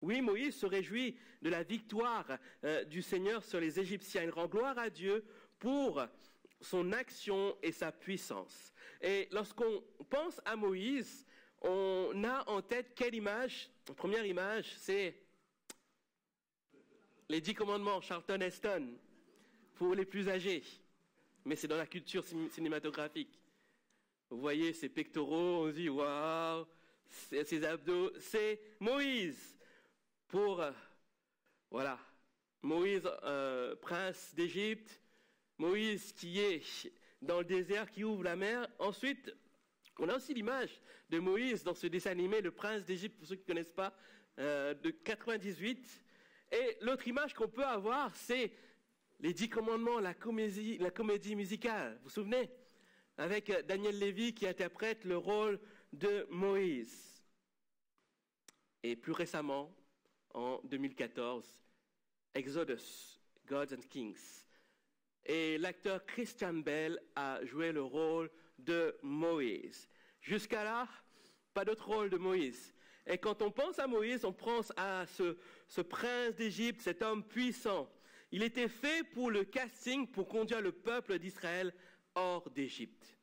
Oui, Moïse se réjouit de la victoire du Seigneur sur les Égyptiens. Il rend gloire à Dieu pour son action et sa puissance. Et lorsqu'on pense à Moïse, on a en tête quelle image? La première image, c'est les 10 commandements, Charlton Heston, pour les plus âgés. Mais c'est dans la culture cinématographique. Vous voyez ces pectoraux, on se dit, waouh, ces abdos, c'est Moïse. Pour, voilà, Moïse, prince d'Égypte, Moïse qui est dans le désert, qui ouvre la mer. Ensuite, on a aussi l'image de Moïse dans ce dessin animé, le prince d'Égypte, pour ceux qui ne connaissent pas, de 98. Et l'autre image qu'on peut avoir, c'est les 10 commandements, la comédie musicale. Vous vous souvenez? Avec Daniel Lévy qui interprète le rôle de Moïse. Et plus récemment, en 2014, Exodus, Gods and Kings. Et l'acteur Christian Bale a joué le rôle de Moïse. Jusqu'à là, pas d'autre rôle de Moïse. Et quand on pense à Moïse, on pense à ce prince d'Égypte, cet homme puissant. Il était fait pour le casting, pour conduire le peuple d'Israël hors d'Égypte.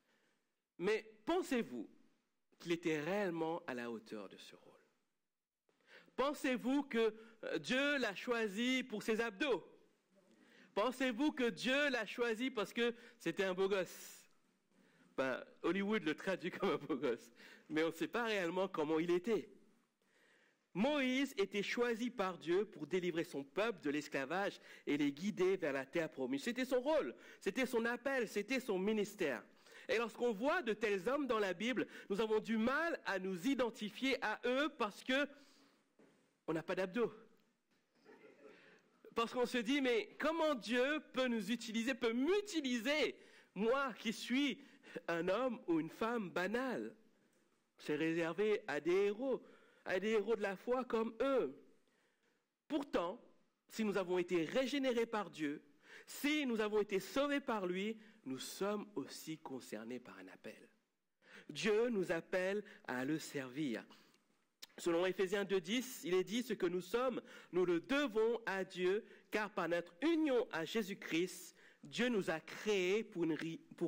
Mais pensez-vous qu'il était réellement à la hauteur de ce rôle? Pensez-vous que Dieu l'a choisi pour ses abdos? Pensez-vous que Dieu l'a choisi parce que c'était un beau gosse? Ben, Hollywood le traduit comme un beau gosse, mais on ne sait pas réellement comment il était. Moïse était choisi par Dieu pour délivrer son peuple de l'esclavage et les guider vers la terre promise. C'était son rôle, c'était son appel, c'était son ministère. Et lorsqu'on voit de tels hommes dans la Bible, nous avons du mal à nous identifier à eux parce que on n'a pas d'abdos. Parce qu'on se dit, mais comment Dieu peut nous utiliser, peut m'utiliser, moi qui suis un homme ou une femme banale? C'est réservé à des héros de la foi comme eux. Pourtant, si nous avons été régénérés par Dieu, si nous avons été sauvés par lui, nous sommes aussi concernés par un appel. Dieu nous appelle à le servir. Selon Éphésiens 2:10, il est dit, ce que nous sommes, nous le devons à Dieu, car par notre union à Jésus-Christ, Dieu nous a créés pour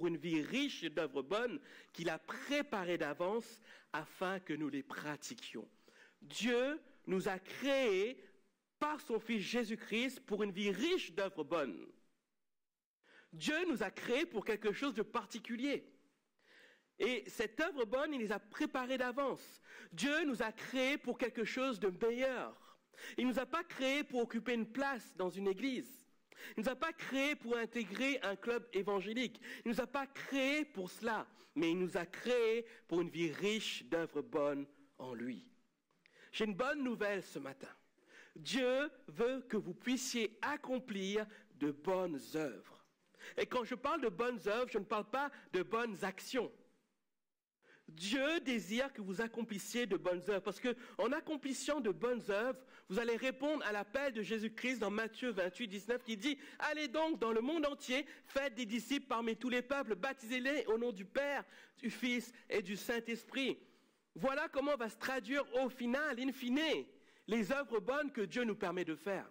une vie riche d'œuvres bonnes qu'il a préparées d'avance afin que nous les pratiquions. Dieu nous a créés par son Fils Jésus-Christ pour une vie riche d'œuvres bonnes. Dieu nous a créés pour quelque chose de particulier. Et cette œuvre bonne, il les a préparées d'avance. Dieu nous a créés pour quelque chose de meilleur. Il ne nous a pas créés pour occuper une place dans une église. Il ne nous a pas créés pour intégrer un club évangélique. Il ne nous a pas créés pour cela. Mais il nous a créés pour une vie riche d'œuvres bonnes en lui. J'ai une bonne nouvelle ce matin. Dieu veut que vous puissiez accomplir de bonnes œuvres. Et quand je parle de bonnes œuvres, je ne parle pas de bonnes actions. Dieu désire que vous accomplissiez de bonnes œuvres, parce que en accomplissant de bonnes œuvres, vous allez répondre à l'appel de Jésus-Christ dans Matthieu 28:19 qui dit « Allez donc dans le monde entier, faites des disciples parmi tous les peuples, baptisez-les au nom du Père, du Fils et du Saint-Esprit. » Voilà comment va se traduire au final, in fine, les œuvres bonnes que Dieu nous permet de faire.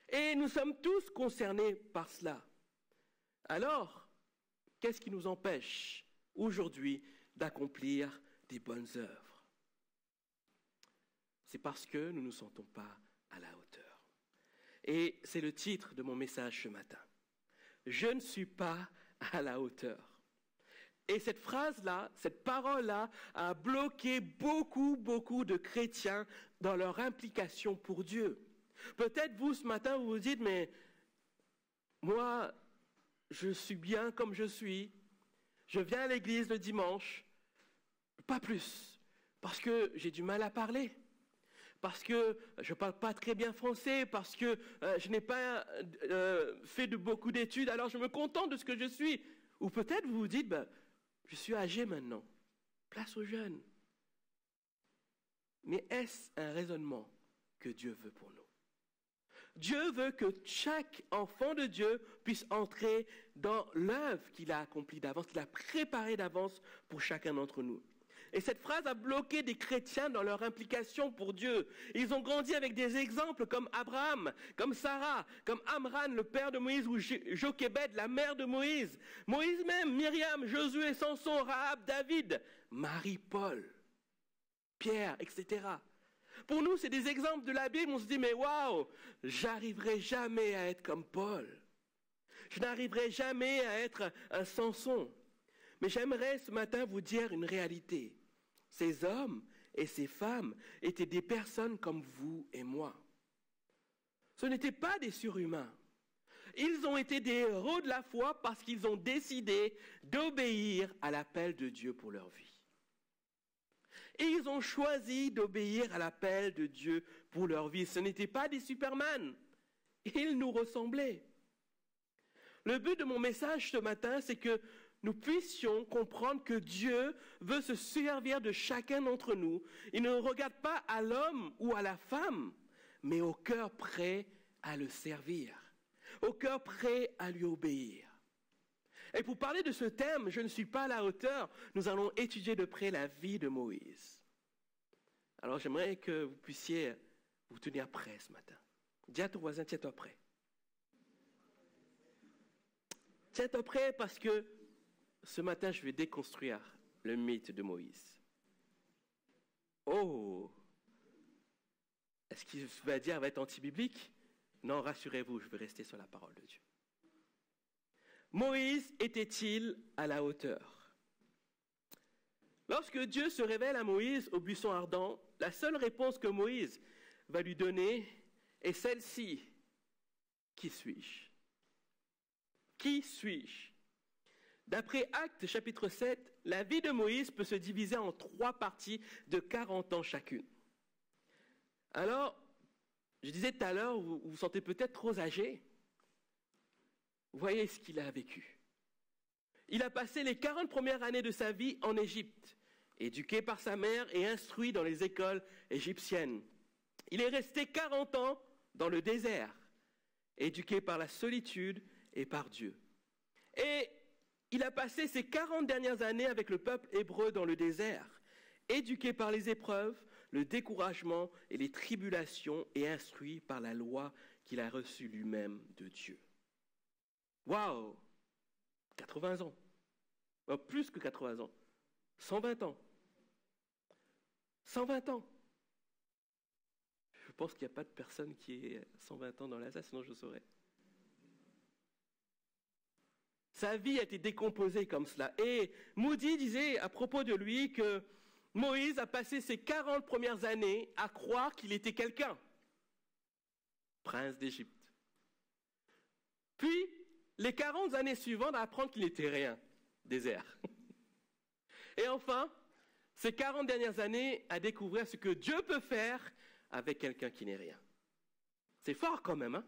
Et nous sommes tous concernés par cela. Alors, qu'est-ce qui nous empêche aujourd'hui d'accomplir des bonnes œuvres? C'est parce que nous ne nous sentons pas à la hauteur. Et c'est le titre de mon message ce matin. Je ne suis pas à la hauteur. Et cette phrase-là, cette parole-là a bloqué beaucoup de chrétiens dans leur implication pour Dieu. Peut-être vous, ce matin, vous vous dites, mais moi, je suis bien comme je suis. Je viens à l'église le dimanche, pas plus, parce que j'ai du mal à parler, parce que je ne parle pas très bien français, parce que je n'ai pas fait de beaucoup d'études, alors je me contente de ce que je suis. Ou peut-être vous vous dites, je suis âgé maintenant, place aux jeunes. Mais est-ce un raisonnement que Dieu veut pour nous? Dieu veut que chaque enfant de Dieu puisse entrer dans l'œuvre qu'il a accomplie d'avance, qu'il a préparée d'avance pour chacun d'entre nous. Et cette phrase a bloqué des chrétiens dans leur implication pour Dieu. Ils ont grandi avec des exemples comme Abraham, comme Sarah, comme Amran, le père de Moïse, ou Jochébed, la mère de Moïse. Moïse même, Myriam, Josué, Samson, Rahab, David, Marie, Paul, Pierre, etc. Pour nous, c'est des exemples de la Bible. On se dit, mais waouh, j'arriverai jamais à être comme Paul. Je n'arriverai jamais à être un Samson. Mais j'aimerais ce matin vous dire une réalité. Ces hommes et ces femmes étaient des personnes comme vous et moi. Ce n'étaient pas des surhumains. Ils ont été des héros de la foi parce qu'ils ont décidé d'obéir à l'appel de Dieu pour leur vie. Et ils ont choisi d'obéir à l'appel de Dieu pour leur vie. Ce n'étaient pas des Superman. Ils nous ressemblaient. Le but de mon message ce matin, c'est que nous puissions comprendre que Dieu veut se servir de chacun d'entre nous. Il ne regarde pas à l'homme ou à la femme, mais au cœur prêt à le servir, au cœur prêt à lui obéir. Et pour parler de ce thème, je ne suis pas à la hauteur, nous allons étudier de près la vie de Moïse. Alors j'aimerais que vous puissiez vous tenir prêts ce matin. Dis à ton voisin, tiens-toi prêt. Tiens-toi prêt parce que ce matin, je vais déconstruire le mythe de Moïse. Oh! Est-ce qu'il va dire va être anti-biblique? Non, rassurez-vous, je vais rester sur la parole de Dieu. Moïse était-il à la hauteur? Lorsque Dieu se révèle à Moïse au buisson ardent, la seule réponse que Moïse va lui donner est celle-ci. Qui suis-je? Qui suis-je? D'après Actes chapitre 7, la vie de Moïse peut se diviser en 3 parties de 40 ans chacune. Alors, je disais tout à l'heure, vous vous sentez peut-être trop âgé. Voyez ce qu'il a vécu. Il a passé les 40 premières années de sa vie en Égypte, éduqué par sa mère et instruit dans les écoles égyptiennes. Il est resté 40 ans dans le désert, éduqué par la solitude et par Dieu. Et il a passé ses 40 dernières années avec le peuple hébreu dans le désert, éduqué par les épreuves, le découragement et les tribulations et instruit par la loi qu'il a reçue lui-même de Dieu. Waouh! 80 ans. Plus que 80 ans. 120 ans. 120 ans. Je pense qu'il n'y a pas de personne qui ait 120 ans dans l'Alsace, sinon je saurais. Sa vie a été décomposée comme cela. Et Moody disait à propos de lui que Moïse a passé ses 40 premières années à croire qu'il était quelqu'un. Prince d'Égypte. Puis, les 40 années suivantes à apprendre qu'il n'était rien. Désert. Et enfin, ces 40 dernières années à découvrir ce que Dieu peut faire avec quelqu'un qui n'est rien. C'est fort quand même, hein?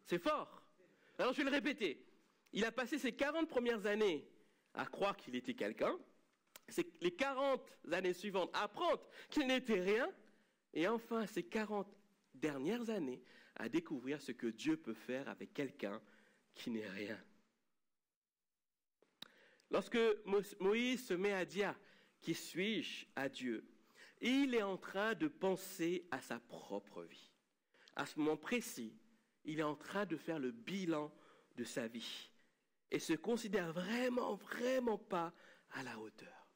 C'est fort. Alors je vais le répéter. Il a passé ses 40 premières années à croire qu'il était quelqu'un. C'est les 40 années suivantes à apprendre qu'il n'était rien. Et enfin, ces 40 dernières années à découvrir ce que Dieu peut faire avec quelqu'un qui n'est rien. Lorsque Moïse se met à dire « Qui suis-je » à Dieu, il est en train de penser à sa propre vie. À ce moment précis, il est en train de faire le bilan de sa vie et se considère vraiment pas à la hauteur.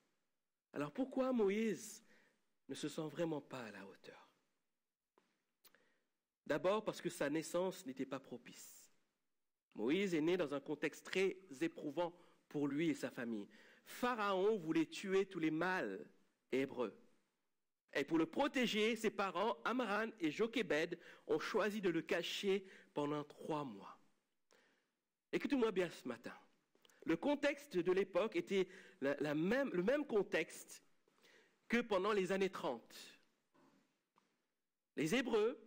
Alors pourquoi Moïse ne se sent vraiment pas à la hauteur? D'abord parce que sa naissance n'était pas propice. Moïse est né dans un contexte très éprouvant pour lui et sa famille. Pharaon voulait tuer tous les mâles hébreux. Et pour le protéger, ses parents, Amran et Jochébed, ont choisi de le cacher pendant 3 mois. Écoutez-moi bien ce matin. Le contexte de l'époque était le même contexte que pendant les années 30. Les Hébreux,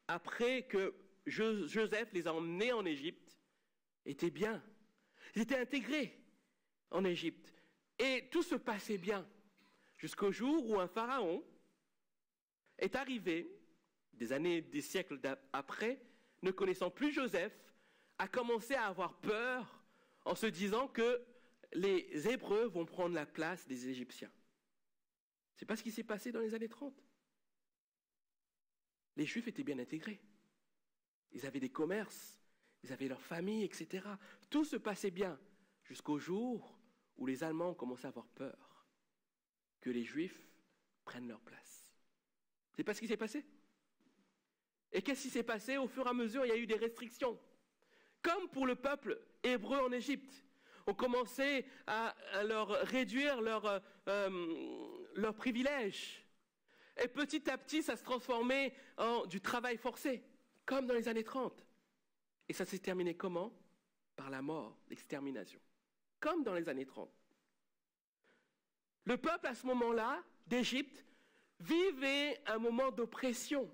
après que Joseph les a emmenés en Égypte, étaient bien. Ils étaient intégrés en Égypte. Et tout se passait bien. Jusqu'au jour où un pharaon est arrivé, des siècles après, ne connaissant plus Joseph, a commencé à avoir peur en se disant que les Hébreux vont prendre la place des Égyptiens. Ce n'est pas ce qui s'est passé dans les années 30. Les Juifs étaient bien intégrés. Ils avaient des commerces, ils avaient leur famille, etc. Tout se passait bien jusqu'au jour où les Allemands ont commencé à avoir peur que les Juifs prennent leur place. C'est pas ce qui s'est passé. Et qu'est-ce qui s'est passé? Au fur et à mesure, il y a eu des restrictions. Comme pour le peuple hébreu en Égypte. On commençait à leur réduire leurs privilèges. Et petit à petit, ça se transformait en du travail forcé, comme dans les années 30. Et ça s'est terminé comment? Par la mort, l'extermination. Comme dans les années 30. Le peuple, à ce moment-là, d'Égypte, vivait un moment d'oppression.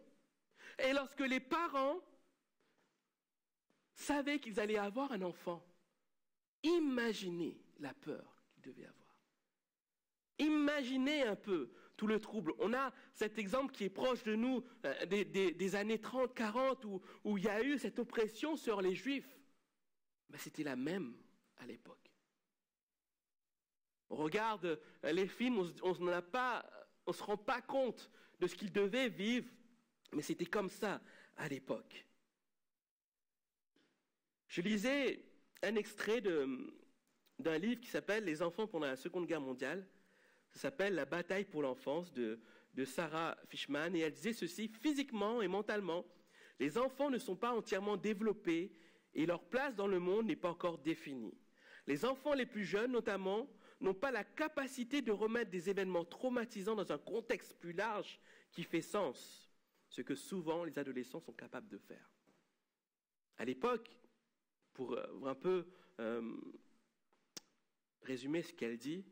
Et lorsque les parents savaient qu'ils allaient avoir un enfant, imaginez la peur qu'ils devaient avoir. Imaginez un peu tout le trouble. On a cet exemple qui est proche de nous des années 30, 40, où il y a eu cette oppression sur les Juifs. Ben, c'était la même à l'époque. On regarde les films, on ne se rend pas compte de ce qu'ils devaient vivre, mais c'était comme ça à l'époque. Je lisais un extrait d'un livre qui s'appelle « Les enfants pendant la Seconde Guerre mondiale ». Ça s'appelle « La bataille pour l'enfance » de Sarah Fishman. Et elle disait ceci: « Physiquement et mentalement, les enfants ne sont pas entièrement développés et leur place dans le monde n'est pas encore définie. Les enfants les plus jeunes, notamment, n'ont pas la capacité de remettre des événements traumatisants dans un contexte plus large qui fait sens, ce que souvent les adolescents sont capables de faire. » À l'époque, pour un peu résumer ce qu'elle dit,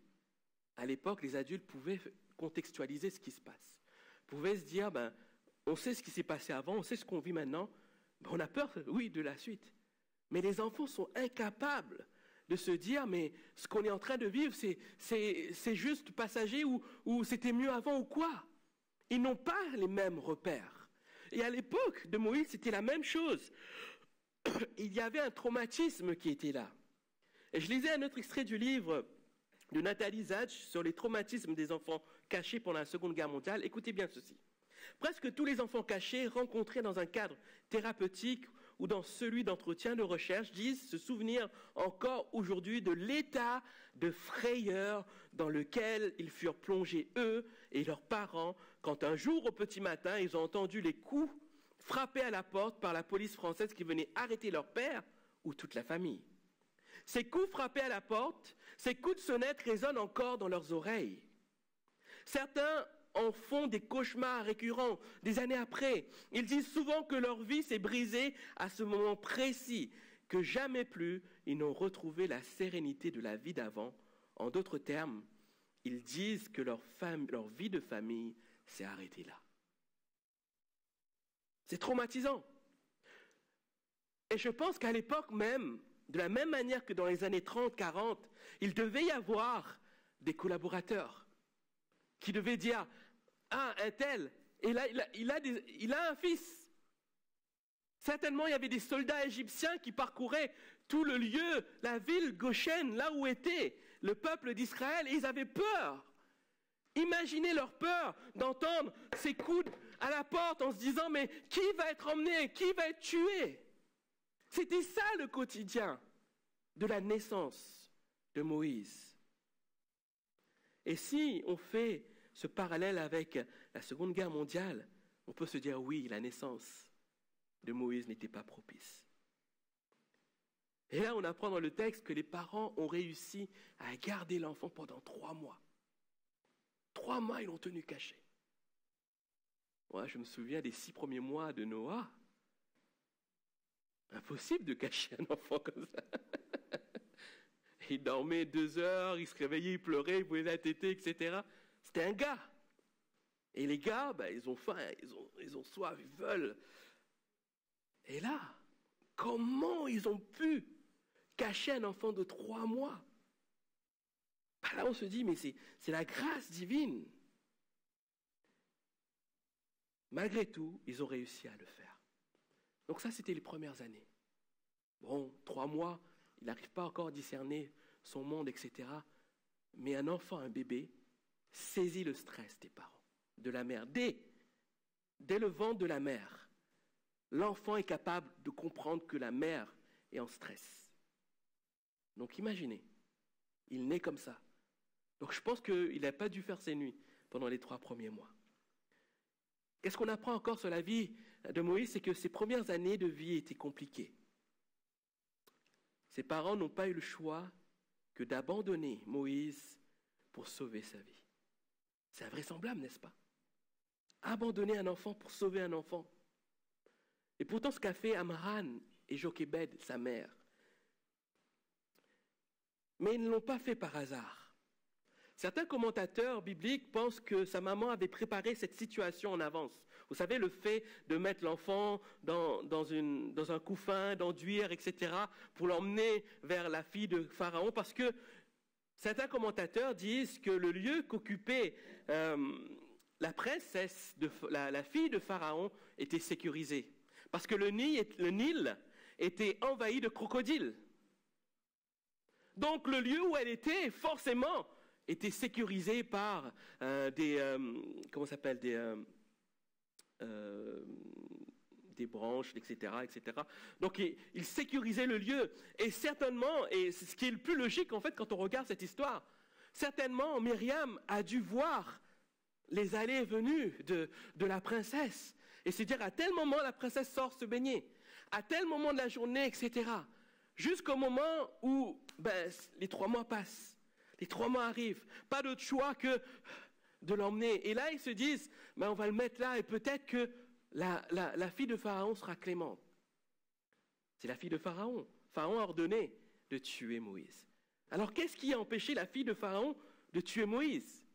à l'époque, les adultes pouvaient contextualiser ce qui se passe. Pouvaient se dire, on sait ce qui s'est passé avant, on sait ce qu'on vit maintenant, on a peur, oui, de la suite. Mais les enfants sont incapables de se dire, mais ce qu'on est en train de vivre, c'est juste passager ou c'était mieux avant ou quoi? Ils n'ont pas les mêmes repères. Et à l'époque de Moïse, c'était la même chose. Il y avait un traumatisme qui était là. Et je lisais un autre extrait du livre de Nathalie Zach sur les traumatismes des enfants cachés pendant la Seconde Guerre mondiale. Écoutez bien ceci. Presque tous les enfants cachés rencontrés dans un cadre thérapeutique ou dans celui d'entretien de recherche disent se souvenir encore aujourd'hui de l'état de frayeur dans lequel ils furent plongés, eux et leurs parents, quand un jour au petit matin, ils ont entendu les coups frappés à la porte par la police française qui venait arrêter leur père ou toute la famille. Ces coups frappés à la porte, ces coups de sonnette résonnent encore dans leurs oreilles. Certains en font des cauchemars récurrents des années après. Ils disent souvent que leur vie s'est brisée à ce moment précis, que jamais plus ils n'ont retrouvé la sérénité de la vie d'avant. En d'autres termes, ils disent que leur vie de famille s'est arrêtée là. C'est traumatisant. Et je pense qu'à l'époque même, de la même manière que dans les années 30, 40, il devait y avoir des collaborateurs qui devaient dire « Ah, un tel, et là, il a un fils ». Certainement, il y avait des soldats égyptiens qui parcouraient tout le lieu, la ville Goshen, là où était le peuple d'Israël, et ils avaient peur. Imaginez leur peur d'entendre ces coups à la porte en se disant « Mais qui va être emmené? Qui va être tué ?» C'était ça le quotidien de la naissance de Moïse. Et si on fait ce parallèle avec la Seconde Guerre mondiale, on peut se dire oui, la naissance de Moïse n'était pas propice. Et là, on apprend dans le texte que les parents ont réussi à garder l'enfant pendant 3 mois. 3 mois, ils l'ont tenu caché. Moi, je me souviens des 6 premiers mois de Noah. Impossible de cacher un enfant comme ça. Il dormait 2 heures, il se réveillait, il pleurait, il pouvait la téter, etc. C'était un gars. Et les gars, ils ont faim, ils ont soif, ils veulent. Et là, comment ils ont pu cacher un enfant de 3 mois? Là, on se dit, mais c'est la grâce divine. Malgré tout, ils ont réussi à le faire. Donc ça, c'était les premières années. Bon, 3 mois, il n'arrive pas encore à discerner son monde, etc. Mais un enfant, un bébé, saisit le stress des parents, de la mère. Dès le ventre de la mère, l'enfant est capable de comprendre que la mère est en stress. Donc imaginez, il naît comme ça. Donc je pense qu'il n'a pas dû faire ses nuits pendant les 3 premiers mois. Qu'est-ce qu'on apprend encore sur la vie de Moïse? C'est que ses premières années de vie étaient compliquées. Ses parents n'ont pas eu le choix que d'abandonner Moïse pour sauver sa vie. C'est invraisemblable, n'est-ce pas? Abandonner un enfant pour sauver un enfant. Et pourtant, ce qu'a fait Amran et Jochébed, sa mère. Mais ils ne l'ont pas fait par hasard. Certains commentateurs bibliques pensent que sa maman avait préparé cette situation en avance. Vous savez, le fait de mettre l'enfant dans un couffin, d'enduire, etc., pour l'emmener vers la fille de Pharaon, parce que certains commentateurs disent que le lieu qu'occupait la princesse, la fille de Pharaon, était sécurisé. Parce que le Nil était envahi de crocodiles. Donc le lieu où elle était, forcément, était sécurisé par des branches, etc., etc. Donc il sécurisait le lieu. Et certainement, et c'est ce qui est le plus logique en fait quand on regarde cette histoire, certainement Myriam a dû voir les allées et venues de la princesse. Et c'est dire à tel moment la princesse sort se baigner, à tel moment de la journée, etc. Jusqu'au moment où les 3 mois passent. Les 3 mois arrivent. Pas d'autre choix que de l'emmener. Et là, ils se disent, on va le mettre là et peut-être que la fille de Pharaon sera clémente. C'est la fille de Pharaon. Pharaon a ordonné de tuer Moïse. Alors, qu'est-ce qui a empêché la fille de Pharaon de tuer Moïse?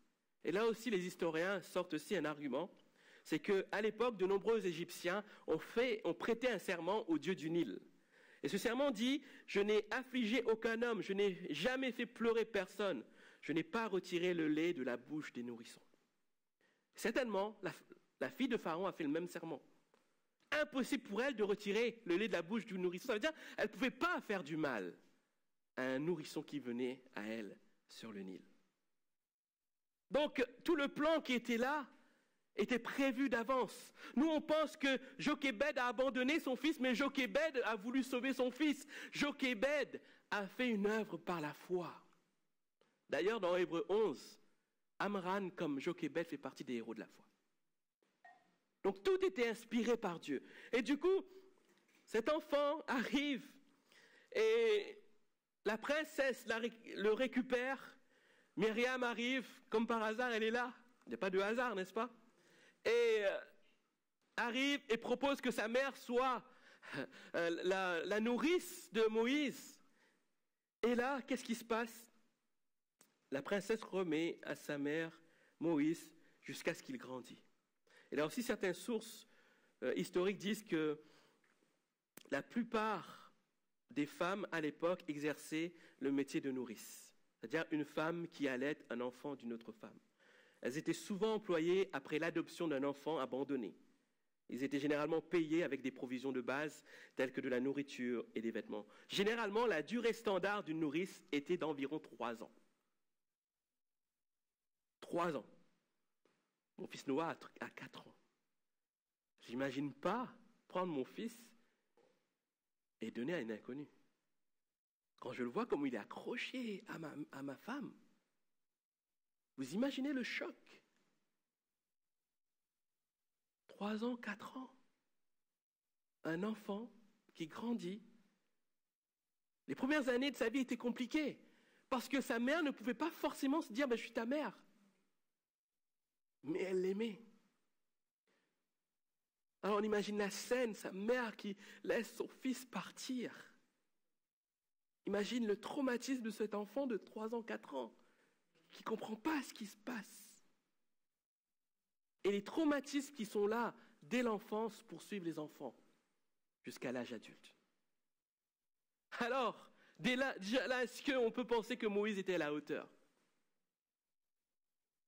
Et là aussi, les historiens sortent aussi un argument. C'est qu'à l'époque, de nombreux Égyptiens ont prêté un serment au dieu du Nil. Et ce serment dit, je n'ai affligé aucun homme, je n'ai jamais fait pleurer personne, je n'ai pas retiré le lait de la bouche des nourrissons. Certainement, la fille de Pharaon a fait le même serment. Impossible pour elle de retirer le lait de la bouche du nourrisson. Ça veut dire qu'elle ne pouvait pas faire du mal à un nourrisson qui venait à elle sur le Nil. Donc, tout le plan qui était là était prévu d'avance. Nous, on pense que Jochébed a abandonné son fils, mais Jochébed a voulu sauver son fils. Jochébed a fait une œuvre par la foi. D'ailleurs, dans Hébreux 11, Amran, comme Jochébed, fait partie des héros de la foi. Donc, tout était inspiré par Dieu. Et du coup, cet enfant arrive et la princesse le récupère. Myriam arrive, comme par hasard, elle est là. Il n'y a pas de hasard, n'est-ce pas? Et arrive et propose que sa mère soit la nourrice de Moïse. Et là, qu'est-ce qui se passe? La princesse remet à sa mère Moïse jusqu'à ce qu'il grandisse. Et là aussi, certaines sources historiques disent que la plupart des femmes à l'époque exerçaient le métier de nourrice, c'est-à-dire une femme qui allait un enfant d'une autre femme. Elles étaient souvent employées après l'adoption d'un enfant abandonné. Ils étaient généralement payés avec des provisions de base, telles que de la nourriture et des vêtements. Généralement, la durée standard d'une nourrice était d'environ 3 ans. 3 ans. Mon fils Noah a 4 ans. J'imagine pas prendre mon fils et donner à une inconnue. Quand je le vois comme il est accroché à ma femme, vous imaginez le choc? 3 ans, 4 ans. Un enfant qui grandit. Les premières années de sa vie étaient compliquées parce que sa mère ne pouvait pas forcément se dire je suis ta mère. Mais elle l'aimait. Alors on imagine la scène, sa mère qui laisse son fils partir. Imagine le traumatisme de cet enfant de 3 ans, 4 ans, qui ne comprend pas ce qui se passe. Et les traumatismes qui sont là dès l'enfance poursuivent les enfants jusqu'à l'âge adulte. Alors, déjà là, est-ce qu'on peut penser que Moïse était à la hauteur?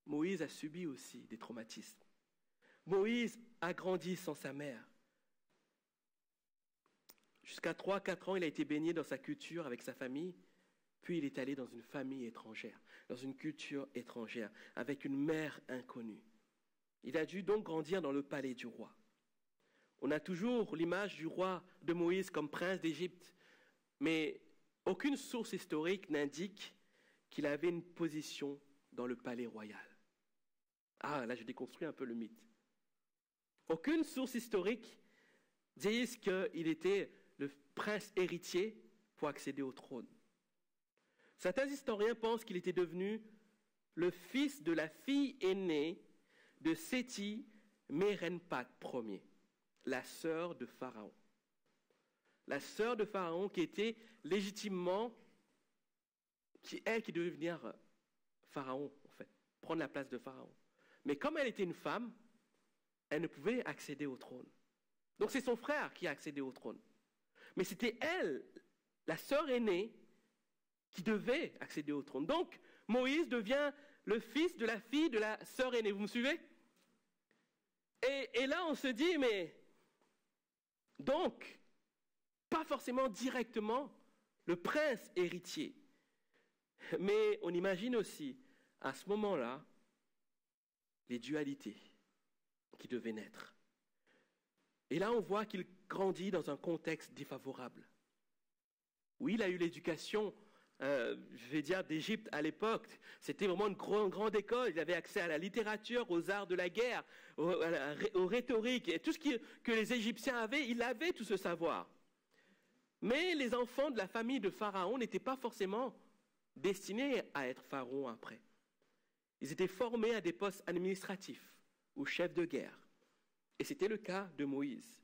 Moïse a subi aussi des traumatismes. Moïse a grandi sans sa mère. Jusqu'à 3-4 ans, il a été baigné dans sa culture avec sa famille. Puis il est allé dans une famille étrangère, dans une culture étrangère, avec une mère inconnue. Il a dû donc grandir dans le palais du roi. On a toujours l'image du roi de Moïse comme prince d'Égypte, mais aucune source historique n'indique qu'il avait une position dans le palais royal. Ah, là je déconstruis un peu le mythe. Aucune source historique dit qu'il était le prince héritier pour accéder au trône. Certains historiens pensent qu'il était devenu le fils de la fille aînée de Séti Mérenptah Ier, la sœur de Pharaon. La sœur de Pharaon qui était légitimement, qui devait devenir Pharaon, en fait, prendre la place de Pharaon. Mais comme elle était une femme, elle ne pouvait accéder au trône. Donc c'est son frère qui a accédé au trône. Mais c'était elle, la sœur aînée, qui devait accéder au trône. Donc Moïse devient le fils de la fille de la sœur aînée. Vous me suivez? Et là on se dit, mais donc, pas forcément directement le prince héritier. Mais on imagine aussi, à ce moment-là, les dualités qui devaient naître. Et là, on voit qu'il grandit dans un contexte défavorable. Oui, il a eu l'éducation, d'Égypte à l'époque. C'était vraiment une grande école. Il avait accès à la littérature, aux arts de la guerre, aux rhétoriques. Et tout ce que les Égyptiens avaient, il avait tout ce savoir. Mais les enfants de la famille de Pharaon n'étaient pas forcément destinés à être pharaons après. Ils étaient formés à des postes administratifs ou chefs de guerre. Et c'était le cas de Moïse.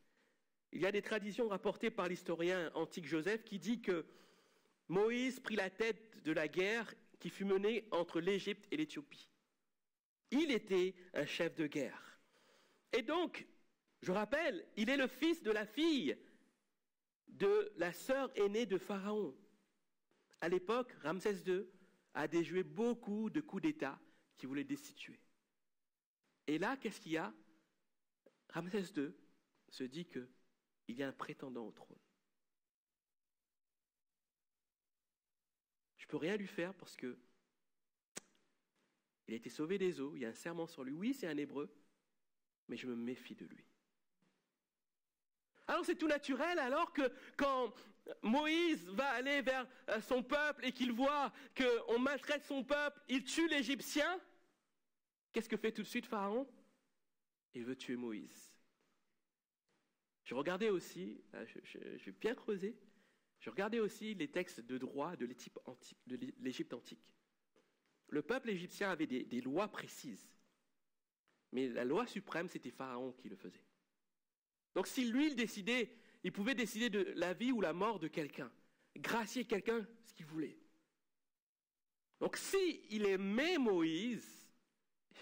Il y a des traditions rapportées par l'historien antique Joseph qui dit que Moïse prit la tête de la guerre qui fut menée entre l'Égypte et l'Éthiopie. Il était un chef de guerre. Et donc, je rappelle, il est le fils de la fille de la sœur aînée de Pharaon. À l'époque, Ramsès II a déjoué beaucoup de coups d'État qui voulaient destituer. Et là, qu'est-ce qu'il y a? Ramsès II se dit qu'il y a un prétendant au trône. Je ne peux rien lui faire parce que il a été sauvé des eaux, il y a un serment sur lui. Oui, c'est un Hébreu, mais je me méfie de lui. Alors c'est tout naturel, alors que quand Moïse va aller vers son peuple et qu'il voit qu'on maltraite son peuple, il tue l'Égyptien, qu'est-ce que fait tout de suite Pharaon? Il veut tuer Moïse. Je regardais aussi, je vais bien creuser, je regardais aussi les textes de droit de l'Égypte antique. Le peuple égyptien avait des lois précises, mais la loi suprême, c'était Pharaon qui le faisait. Donc si lui, il pouvait décider de la vie ou la mort de quelqu'un, gracier quelqu'un, ce qu'il voulait. Donc s'il aimait Moïse,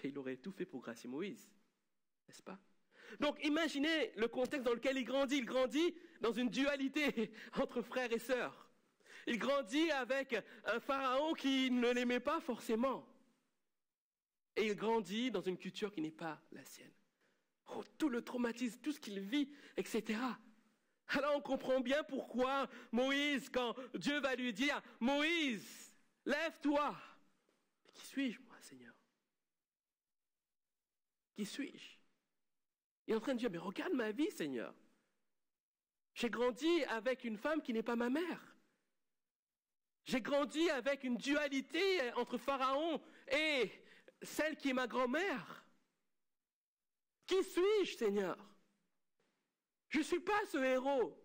il aurait tout fait pour gracier Moïse, n'est-ce pas? Donc imaginez le contexte dans lequel il grandit. Il grandit dans une dualité entre frères et sœurs. Il grandit avec un pharaon qui ne l'aimait pas forcément. Et il grandit dans une culture qui n'est pas la sienne. Oh, tout le traumatisme, tout ce qu'il vit, etc. Alors on comprend bien pourquoi Moïse, quand Dieu va lui dire « Moïse, lève-toi !» Qui suis-je, moi, Seigneur? Qui suis-je? Il est en train de dire « Mais regarde ma vie, Seigneur. J'ai grandi avec une femme qui n'est pas ma mère. J'ai grandi avec une dualité entre Pharaon et celle qui est ma grand-mère. Qui suis-je, Seigneur? Je ne suis pas ce héros. »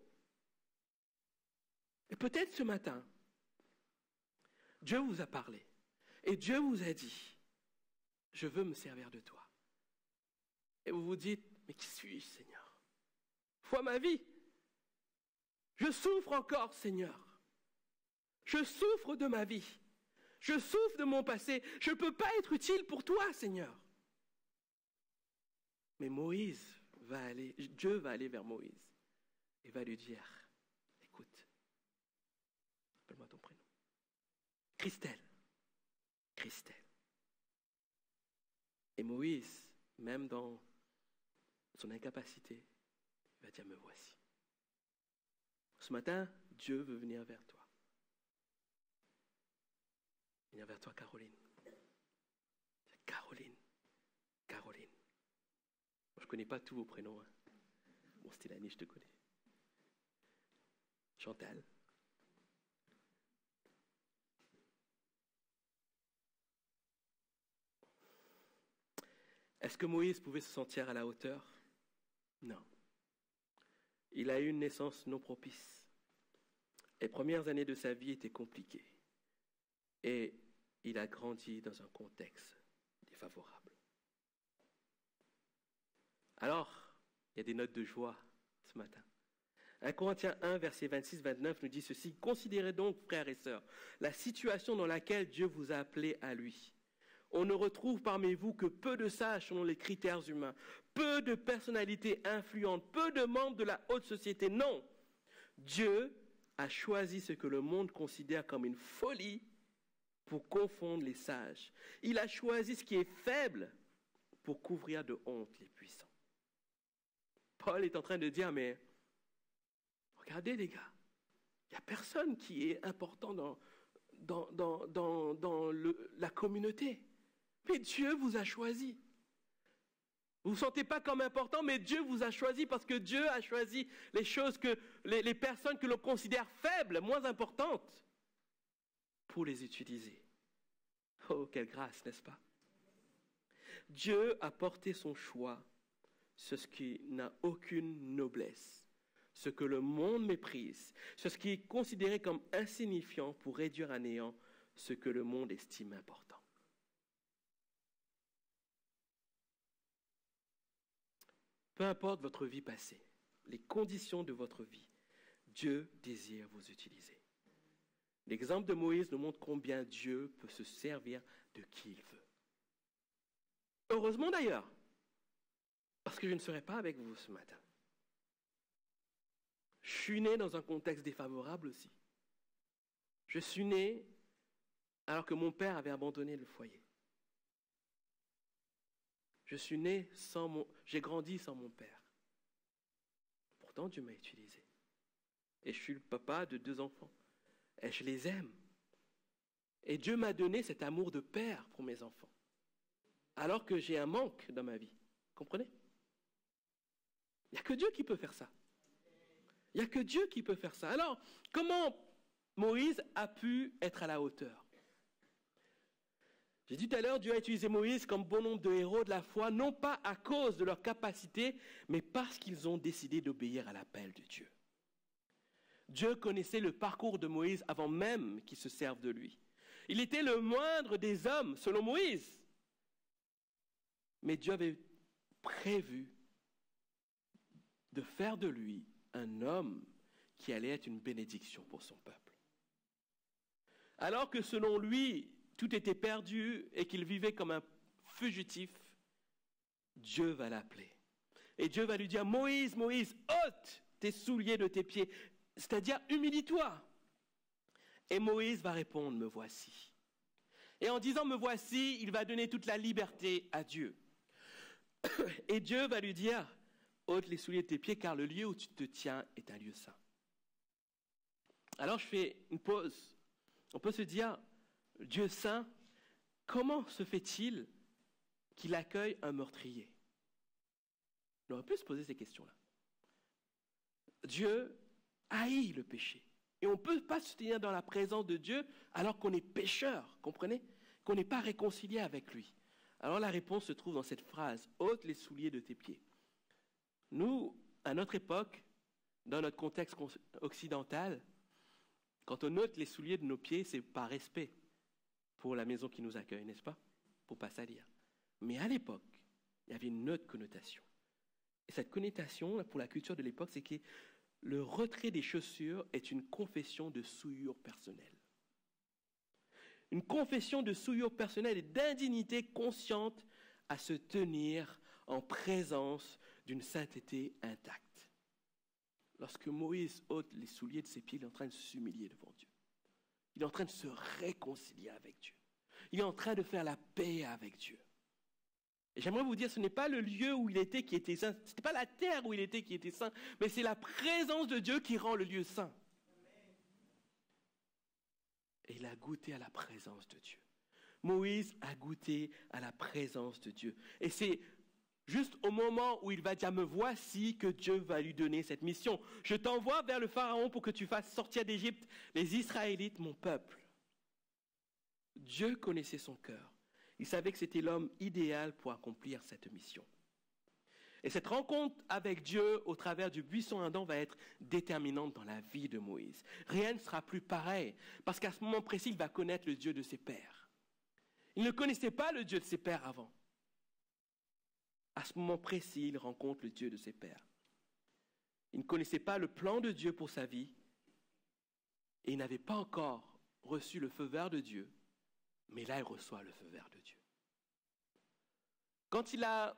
Et peut-être ce matin, Dieu vous a parlé et Dieu vous a dit « Je veux me servir de toi. » Et vous vous dites « Mais qui suis-je, Seigneur? Vois ma vie. Je souffre encore, Seigneur. Je souffre de ma vie. Je souffre de mon passé. Je ne peux pas être utile pour toi, Seigneur. » Mais Dieu va aller vers Moïse et va lui dire, écoute, appelle-moi ton prénom. Christelle. Et Moïse, même dans son incapacité, il va dire, me voici. Ce matin, Dieu veut venir vers toi. Il vient vers toi, Caroline. Caroline. Caroline. Moi, je ne connais pas tous vos prénoms. Hein. Bon, Stélanie, je te connais. Chantal. Est-ce que Moïse pouvait se sentir à la hauteur? Non. Il a eu une naissance non propice. Les premières années de sa vie étaient compliquées. Et il a grandi dans un contexte défavorable. Alors, il y a des notes de joie ce matin. 1 Corinthiens 1, verset 26-29 nous dit ceci. Considérez donc, frères et sœurs, la situation dans laquelle Dieu vous a appelés à lui. On ne retrouve parmi vous que peu de sages selon les critères humains, peu de personnalités influentes, peu de membres de la haute société. Non, Dieu a choisi ce que le monde considère comme une folie pour confondre les sages. Il a choisi ce qui est faible pour couvrir de honte les puissants. Paul est en train de dire, mais regardez les gars, il n'y a personne qui est important dans la communauté. Mais Dieu vous a choisi. Vous ne vous sentez pas comme important, mais Dieu vous a choisi parce que Dieu a choisi les choses que les personnes que l'on considère faibles, moins importantes, pour les utiliser. Oh, quelle grâce, n'est-ce pas? Dieu a porté son choix sur ce qui n'a aucune noblesse, ce que le monde méprise, sur ce qui est considéré comme insignifiant pour réduire à néant ce que le monde estime important. Peu importe votre vie passée, les conditions de votre vie, Dieu désire vous utiliser. L'exemple de Moïse nous montre combien Dieu peut se servir de qui il veut. Heureusement d'ailleurs, parce que je ne serai pas avec vous ce matin. Je suis né dans un contexte défavorable aussi. Je suis né alors que mon père avait abandonné le foyer. J'ai grandi sans mon père. Pourtant, Dieu m'a utilisé. Et je suis le papa de 2 enfants. Et je les aime. Et Dieu m'a donné cet amour de père pour mes enfants. Alors que j'ai un manque dans ma vie. Comprenez? Il n'y a que Dieu qui peut faire ça. Il n'y a que Dieu qui peut faire ça. Alors, comment Moïse a pu être à la hauteur? J'ai dit tout à l'heure, Dieu a utilisé Moïse comme bon nombre de héros de la foi, non pas à cause de leur capacité, mais parce qu'ils ont décidé d'obéir à l'appel de Dieu. Dieu connaissait le parcours de Moïse avant même qu'il se serve de lui. Il était le moindre des hommes, selon Moïse. Mais Dieu avait prévu de faire de lui un homme qui allait être une bénédiction pour son peuple. Alors que selon lui, tout était perdu et qu'il vivait comme un fugitif, Dieu va l'appeler. Et Dieu va lui dire, Moïse, Moïse, ôte tes souliers de tes pieds, c'est-à-dire humilie-toi. Et Moïse va répondre, me voici. Et en disant, me voici, il va donner toute la liberté à Dieu. Et Dieu va lui dire, ôte les souliers de tes pieds, car le lieu où tu te tiens est un lieu saint. Alors je fais une pause. On peut se dire, Dieu saint, comment se fait-il qu'il accueille un meurtrier? On aurait pu se poser ces questions-là. Dieu haït le péché. Et on ne peut pas se tenir dans la présence de Dieu alors qu'on est pécheur, comprenez? Qu'on n'est pas réconcilié avec lui. Alors la réponse se trouve dans cette phrase, ôte les souliers de tes pieds. Nous, à notre époque, dans notre contexte occidental, quand on ôte les souliers de nos pieds, c'est par respect pour la maison qui nous accueille, n'est-ce pas? Pour ne pas salir. Mais à l'époque, il y avait une autre connotation. Et cette connotation, pour la culture de l'époque, c'est que le retrait des chaussures est une confession de souillure personnelle. Une confession de souillure personnelle et d'indignité consciente à se tenir en présence d'une sainteté intacte. Lorsque Moïse ôte les souliers de ses pieds, il est en train de s'humilier devant Dieu. Il est en train de se réconcilier avec Dieu. Il est en train de faire la paix avec Dieu. Et j'aimerais vous dire, ce n'est pas le lieu où il était qui était saint, ce n'était pas la terre où il était qui était saint, mais c'est la présence de Dieu qui rend le lieu saint. Et il a goûté à la présence de Dieu. Moïse a goûté à la présence de Dieu. Et c'est juste au moment où il va dire, me voici, que Dieu va lui donner cette mission. Je t'envoie vers le Pharaon pour que tu fasses sortir d'Égypte les Israélites, mon peuple. Dieu connaissait son cœur. Il savait que c'était l'homme idéal pour accomplir cette mission. Et cette rencontre avec Dieu au travers du buisson ardent va être déterminante dans la vie de Moïse. Rien ne sera plus pareil, parce qu'à ce moment précis, il va connaître le Dieu de ses pères. Il ne connaissait pas le Dieu de ses pères avant. À ce moment précis, il rencontre le Dieu de ses pères. Il ne connaissait pas le plan de Dieu pour sa vie, et il n'avait pas encore reçu le feu vert de Dieu, mais là, il reçoit le feu vert de Dieu. Quand il a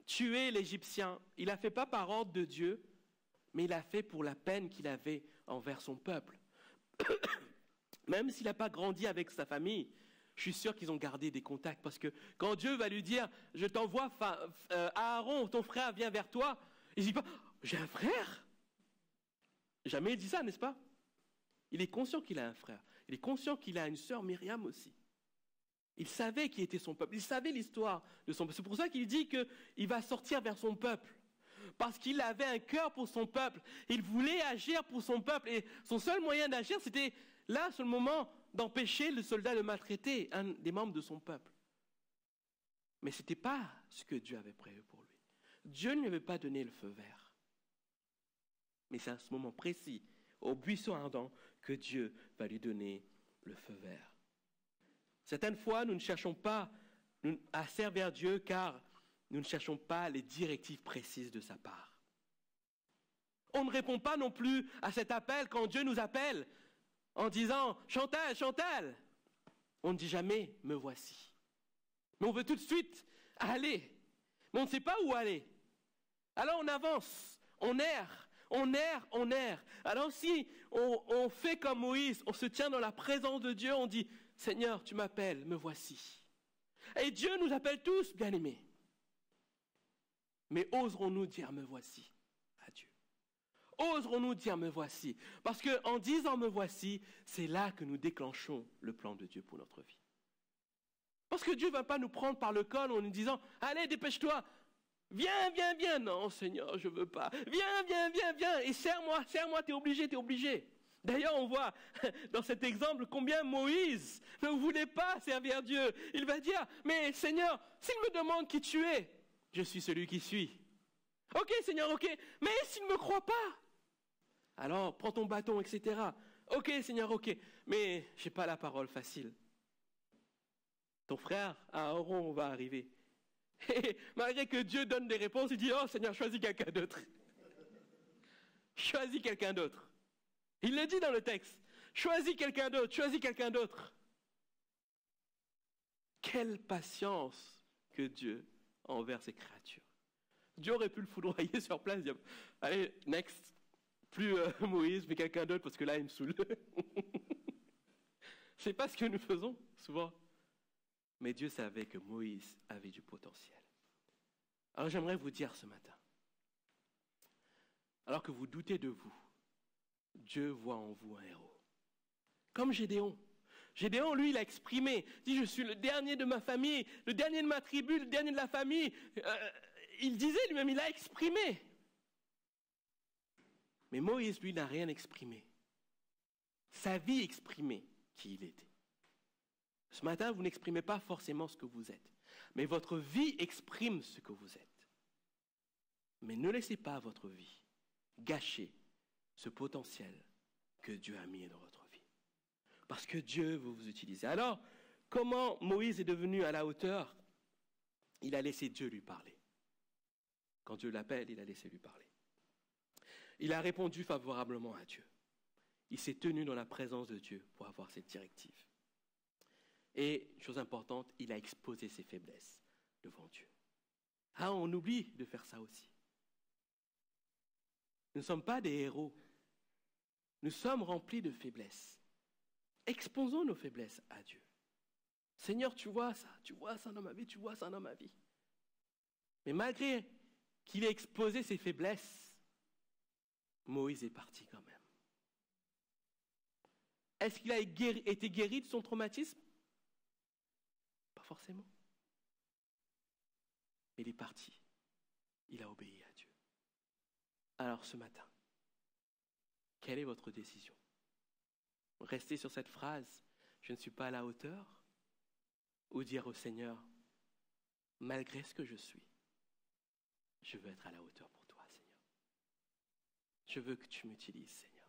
tué l'Égyptien, il l'a fait pas par ordre de Dieu, mais il l'a fait pour la peine qu'il avait envers son peuple. Même s'il n'a pas grandi avec sa famille, je suis sûr qu'ils ont gardé des contacts, parce que quand Dieu va lui dire, je t'envoie Aaron, ton frère vient vers toi, il ne dit pas, j'ai un frère. Jamais il dit ça, n'est-ce pas? Il est conscient qu'il a un frère. Il est conscient qu'il a une sœur, Myriam aussi. Il savait qui était son peuple. Il savait l'histoire de son peuple. C'est pour ça qu'il dit qu'il va sortir vers son peuple. Parce qu'il avait un cœur pour son peuple. Il voulait agir pour son peuple. Et son seul moyen d'agir, c'était là, sur le moment, d'empêcher le soldat de maltraiter un des membres de son peuple. Mais ce n'était pas ce que Dieu avait prévu pour lui. Dieu ne lui avait pas donné le feu vert. Mais c'est à ce moment précis, au buisson ardent, que Dieu va lui donner le feu vert. Certaines fois, nous ne cherchons pas à servir Dieu car nous ne cherchons pas les directives précises de sa part. On ne répond pas non plus à cet appel quand Dieu nous appelle en disant « Chantal, Chantal !» On ne dit jamais « Me voici ». Mais on veut tout de suite aller. Mais on ne sait pas où aller. Alors on avance, on erre. On erre. Alors si on fait comme Moïse, on se tient dans la présence de Dieu, on dit « Seigneur, tu m'appelles, me voici ». Et Dieu nous appelle tous, bien-aimés. Mais oserons-nous dire « Me voici » à Dieu? Oserons-nous dire « Me voici » Parce qu'en disant « Me voici », c'est là que nous déclenchons le plan de Dieu pour notre vie. Parce que Dieu ne va pas nous prendre par le col en nous disant « Allez, dépêche-toi ». Viens, viens, viens. Non, Seigneur, je ne veux pas. Viens, viens, viens, viens. Et serre-moi, t'es obligé. D'ailleurs, on voit dans cet exemple combien Moïse ne voulait pas servir Dieu. Il va dire, mais Seigneur, s'il me demande qui tu es, je suis celui qui suis. Ok, Seigneur, ok. Mais s'il ne me croit pas, alors prends ton bâton, etc. Ok, Seigneur, ok. Mais je n'ai pas la parole facile. Ton frère, Aaron, va arriver. Et malgré que Dieu donne des réponses, il dit, oh Seigneur, choisis quelqu'un d'autre. Choisis quelqu'un d'autre. Il le dit dans le texte. Choisis quelqu'un d'autre. Quelle patience que Dieu a envers ses créatures. Dieu aurait pu le foudroyer sur place, dire, allez, next. Plus Moïse, mais quelqu'un d'autre, parce que là, il me saoule. C'est pas ce que nous faisons, souvent. Mais Dieu savait que Moïse avait du potentiel. Alors j'aimerais vous dire ce matin, alors que vous doutez de vous, Dieu voit en vous un héros. Comme Gédéon. Gédéon, lui, il a exprimé, il dit, je suis le dernier de ma famille, le dernier de ma tribu, le dernier de la famille. Il disait lui-même, il a exprimé. Mais Moïse, lui, n'a rien exprimé. Sa vie exprimait qui il était. Ce matin, vous n'exprimez pas forcément ce que vous êtes, mais votre vie exprime ce que vous êtes. Mais ne laissez pas votre vie gâcher ce potentiel que Dieu a mis dans votre vie. Parce que Dieu veut vous utiliser. Alors, comment Moïse est devenu à la hauteur? Il a laissé Dieu lui parler. Quand Dieu l'appelle, il a laissé lui parler. Il a répondu favorablement à Dieu. Il s'est tenu dans la présence de Dieu pour avoir cette directive. Et, chose importante, il a exposé ses faiblesses devant Dieu. Ah, on oublie de faire ça aussi. Nous ne sommes pas des héros. Nous sommes remplis de faiblesses. Exposons nos faiblesses à Dieu. Seigneur, tu vois ça dans ma vie, tu vois ça dans ma vie. Mais malgré qu'il ait exposé ses faiblesses, Moïse est parti quand même. Est-ce qu'il a été guéri de son traumatisme? Pas forcément. Mais il est parti. Il a obéi à Dieu. Alors ce matin, quelle est votre décision? Rester sur cette phrase, je ne suis pas à la hauteur, ou dire au Seigneur, malgré ce que je suis, je veux être à la hauteur pour toi, Seigneur. Je veux que tu m'utilises, Seigneur.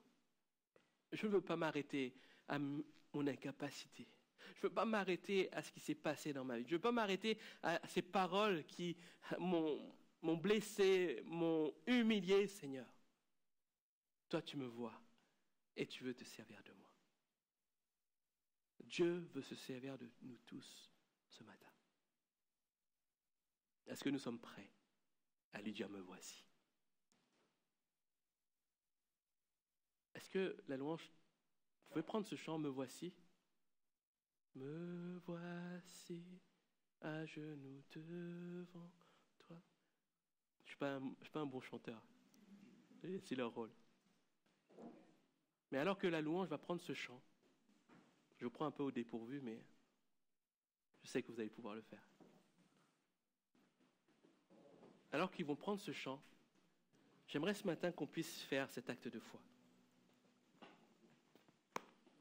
Je ne veux pas m'arrêter à mon incapacité. Je ne veux pas m'arrêter à ce qui s'est passé dans ma vie. Je ne veux pas m'arrêter à ces paroles qui m'ont blessé, m'ont humilié, Seigneur. Toi, tu me vois et tu veux te servir de moi. Dieu veut se servir de nous tous ce matin. Est-ce que nous sommes prêts à lui dire, me voici? Est-ce que la louange, vous pouvez prendre ce chant, me voici? Me voici à genoux devant toi. Je ne suis pas un bon chanteur. C'est leur rôle. Mais alors que la louange va prendre ce chant, je vous prends un peu au dépourvu, mais je sais que vous allez pouvoir le faire. Alors qu'ils vont prendre ce chant, j'aimerais ce matin qu'on puisse faire cet acte de foi.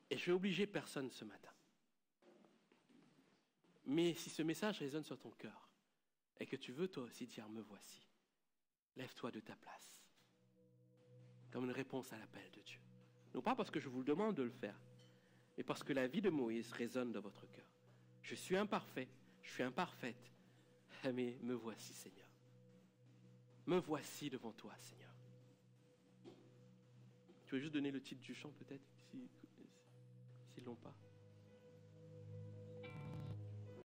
Et je vais obliger personne ce matin. Mais si ce message résonne sur ton cœur et que tu veux toi aussi dire, me voici, lève-toi de ta place. Comme une réponse à l'appel de Dieu. Non pas parce que je vous le demande de le faire, mais parce que la vie de Moïse résonne dans votre cœur. Je suis imparfait, je suis imparfaite, mais me voici, Seigneur. Me voici devant toi, Seigneur. Tu veux juste donner le titre du chant peut-être, s'ils ne l'ont pas.